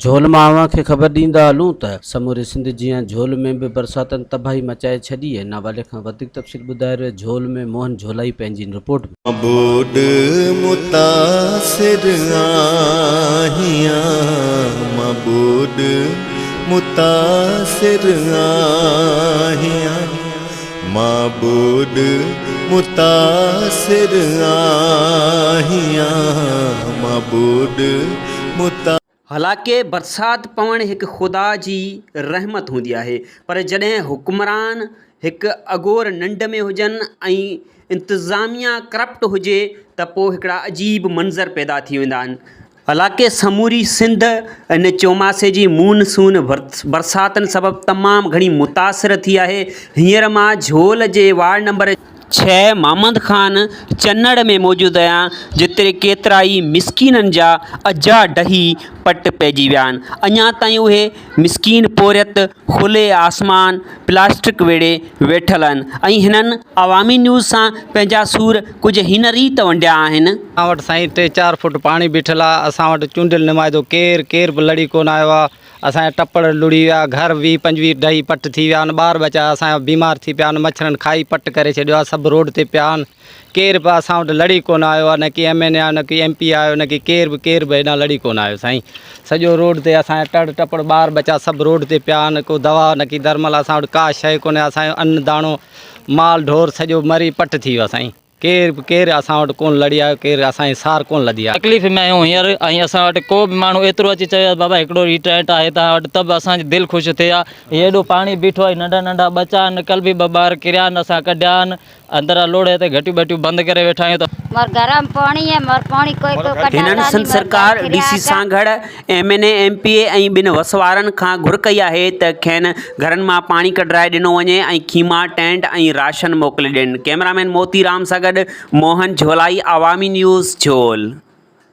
झोल मां खे ख़बर ॾींदा हलूं त समूरे सिंध जीअं झोल में भी बरसातनि तबाही मचाए छॾी आहे। नावाले खां वधीक तफ़सील ॿुधाए रहियो झोल में मोहन झोलाई पंहिंजी रिपोर्ट में। मबूद मुतासिर आहियां, मबूद मुतासिर आहियां, मबूद मुतासिर आहियां, मबूद मुता। हालांकि बरसात पवण एक खुदा जी रहमत होंदी आहे, पर जॾहिं हुक्मरान एक अगोर निंड में हुजन ऐं इंतज़ामिया करप्ट हुजे त पोइ हिकिड़ा अजीब मंज़र पैदा थी वेंदा आहिनि। हालांकि समूरी सिंध इन चौमासे जी मूनसून बरसातनि सबबु तमामु घणी मुतासिर थी आहे। हींअर मां झोल जे वार्ड नंबर 6 मामद खान चन्नड़ में मौजूदु आहियां, जिते केतिरा ई मिसकीननि जा अजा डही पट पइजी विया आहिनि। अञा ताईं उहे मिसकीन पोरियत खुले आसमान प्लास्टिक वेड़े वेठल आहिनि ऐं हिननि अवामी न्यूज़ सां पंहिंजा सूर कुझु हिन रीति वंडिया आहिनि। असां वटि साईं 3-4 फुट पाणी बीठल आहे। असां वटि चूंडियल नुमाइंदो केरु बि लड़ी कोन आयो आहे। असांजा टपड़ लुड़ी विया, घर 20-25 डही पट थी विया आहिनि, ॿार बच्चा असांजा बीमार थी पिया आहिनि, मच्छरनि खाई पट करे छॾियो आहे, सभु रोड ते पिया आहिनि। केरु बि असां वटि लड़ी कोन आयो आहे, न की MNA आयो, न की MP आयो, न की केरु बि हेॾां लड़ी कोन आयो साईं। सॼो रोड ते असांजा टपड़ ॿार बच्चा सभु रोड ते पिया आहिनि। को दवा न की दरमल असां वटि का शइ कोन्हे। असांजो अन्न दाणो माल ढोर सॼो मरी पट थी वियो आहे साईं। केरु असां वटि कोन लड़ी आयो, केरु असांजी सार कोन लधी आहे। तकलीफ़ में आहियूं हींअर, ऐं असां वटि को बि माण्हू एतिरो अची चयो बाबा हिकिड़ो ई टेंट आहे तव्हां वटि, त बि असांजी दिलि ख़ुशि थिए आहे। हेॾो पाणी बीठो आहे, नंढा बच्चा आहिनि, कल बि 2 ॿार किरिया आहिनि, असां कढिया आहिनि अंदरां लोड़े ते घटियूं बटियूं बंदि करे वेठा आहियूं। मर गरम पानी है, मर पानी कोई हिननि संद सरकार DC सांगड़ MNA MPA ऐं 2 वसवारनि खां घुर कई आहे त खेनि घरनि मां पाणी कढाए ॾिनो वञे ऐं खीमा टेंट ऐं राशन मोकिले ॾियनि। कैमरामैन मोतीराम सां गॾु मोहन झोलाई, अवामी न्यूज़ झोल।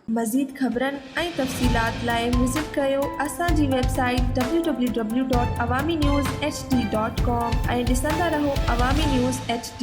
मज़ीद ख़बरनि ऐं तफ़सीलात लाइ विज़िट कयो असांजी वेबसाइट www.awamiNewsHD.com ऐं ॾिसंदा रहो अवामी न्यूज़ HD।